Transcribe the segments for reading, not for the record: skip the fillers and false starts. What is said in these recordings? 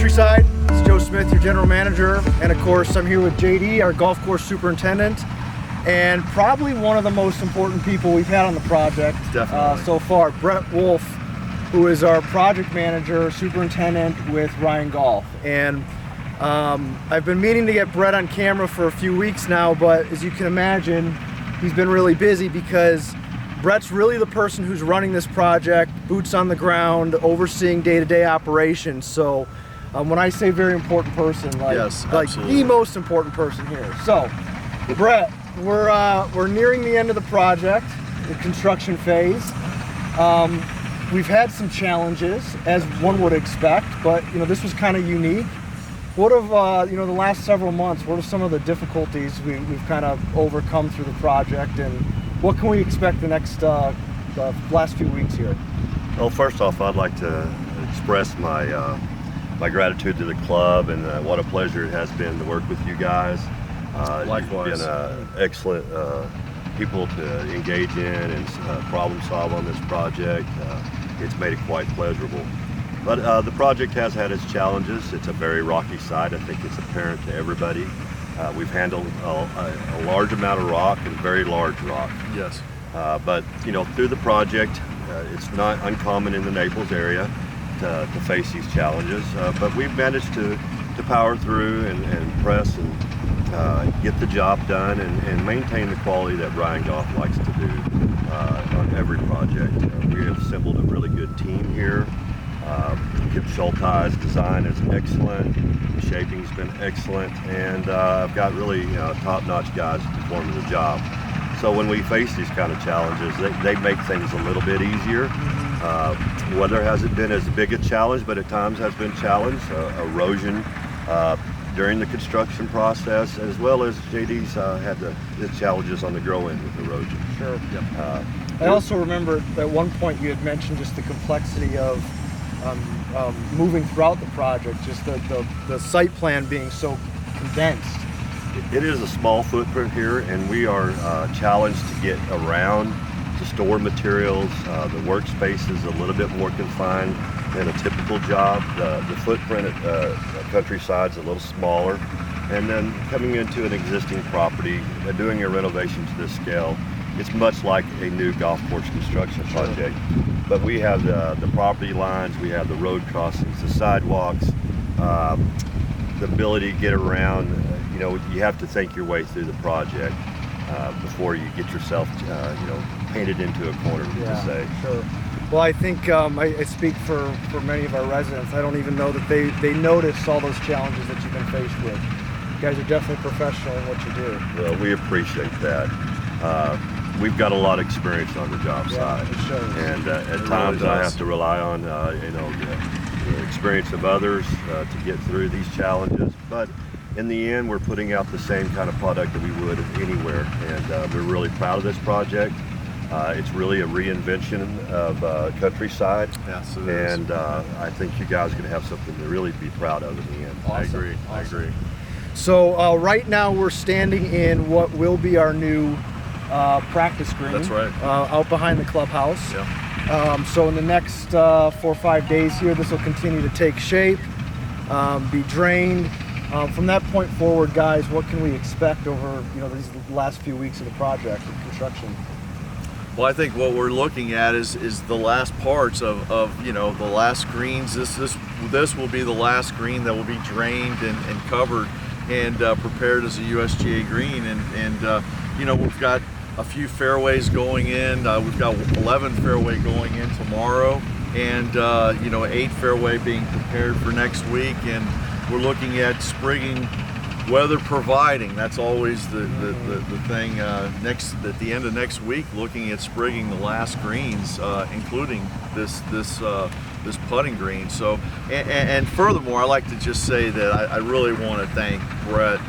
Countryside. It's Joe Smith, your general manager, and of course I'm here with JD, our golf course superintendent, and probably one of the most important people we've had on the project so far, Brett Wolf, who is our project manager, superintendent with RyanGolf. And I've been meaning to get Brett on camera for a few weeks now, but as you can imagine, he's been really busy because Brett's really the person who's running this project, boots on the ground, overseeing day-to-day operations. So when I say very important person, like the most important person here. So Brett, we're nearing the end of the project, the construction phase. We've had some challenges, as one would expect, but this was kind of unique. What have the last several months? What are some of the difficulties we've kind of overcome through the project, and what can we expect the next the last few weeks here? Well, first off, I'd like to express my my gratitude to the club, and what a pleasure it has been to work with you guys. Likewise. You've been excellent people to engage in and problem solve on this project. It's made it quite pleasurable. But the project has had its challenges. It's a very rocky site. I think it's apparent to everybody. We've handled a large amount of rock and very large rock. Yes. But through the project, it's not uncommon in the Naples area to face these challenges. But we've managed to power through and press and get the job done and maintain the quality that RyanGolf likes to do on every project. We have assembled a really good team here. Kip Schultei's design is excellent, the shaping's been excellent, and I've got really top-notch guys performing the job. So when we face these kind of challenges, they make things a little bit easier. Weather hasn't been as big a challenge, but at times has been challenged. Erosion during the construction process, as well as JD's had the challenges on the grow end with erosion. Sure. Yep. I also remember at one point you had mentioned just the complexity of moving throughout the project, just the site plan being so condensed. It is a small footprint here, and we are challenged to get around to store materials. The workspace is a little bit more confined than a typical job. The footprint at Countryside is a little smaller, and then coming into an existing property, doing a renovation to this scale, it's much like a new golf course construction project. But we have the property lines, we have the road crossings, the sidewalks, the ability to get around. You have to think your way through the project before you get yourself, painted into a corner, to say. Sure. Well, I think I speak for many of our residents. I don't even know that they notice all those challenges that you've been faced with. You guys are definitely professional in what you do. Well, we appreciate that. We've got a lot of experience on the job side, and at times I have to rely on the experience of others to get through these challenges. But in the end, we're putting out the same kind of product that we would anywhere, and we're really proud of this project. It's really a reinvention of Countryside. Yes, it is. And I think you guys are going to have something to really be proud of in the end. Awesome. I agree. So right now we're standing in what will be our new practice green. That's right. Out behind the clubhouse. Yeah. So in the next 4 or 5 days here, this will continue to take shape, be drained. From that point forward, guys, what can we expect over these last few weeks of the project of construction? Well, I think what we're looking at is the last parts of the last greens. This will be the last green that will be drained and covered and prepared as a USGA green. And we've got a few fairways going in. We've got 11 fairway going in tomorrow, and 8 fairway being prepared for next week. And we're looking at sprigging, weather providing. That's always the thing. At the end of next week, looking at sprigging the last greens, including this putting green. So, and furthermore, I like to just say that I really want to thank Brett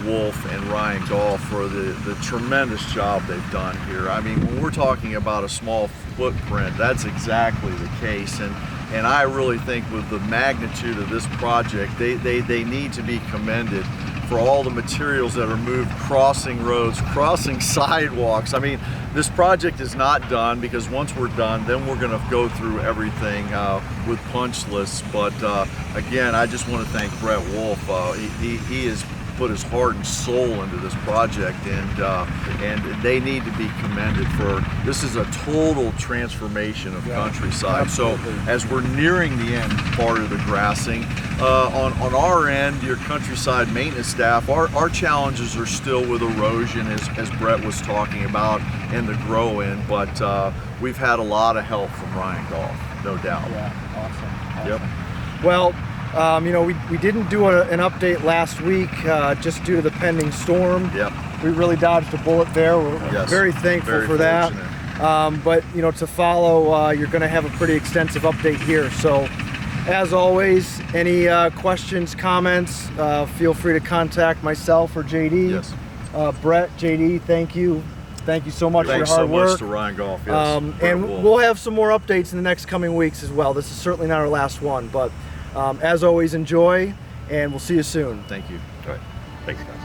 Wolf and RyanGolf for the tremendous job they've done here. I mean, when we're talking about a small footprint, that's exactly the case. And I really think with the magnitude of this project, they need to be commended for all the materials that are moved, crossing roads, crossing sidewalks. I mean, this project is not done, because once we're done, then we're going to go through everything with punch lists. But again, I just want to thank Brett Wolf. He has put his heart and soul into this project, and they need to be commended for this. Is a total transformation of countryside. Absolutely. So as we're nearing the end part of the grassing, on our end, your countryside maintenance staff, our challenges are still with erosion, as Brett was talking about, and the grow in, but we've had a lot of help from RyanGolf, no doubt. Yeah, awesome. Yep. Well, you know, we didn't do an update last week just due to the pending storm. Yep. We really dodged a bullet there. We're very thankful Very for that. fortunate. But you know, to follow, you're going to have a pretty extensive update here. So, as always, any questions, comments, feel free to contact myself or JD. Yes. Brett, JD, thank you. Thank you so much for your Thanks hard so work. much to RyanGolf. Yes. Brett And Wolf. we'll have some more updates in the next coming weeks as well. This is certainly not our last one, but as always, enjoy, and we'll see you soon. Thank you. All right. Thanks, guys.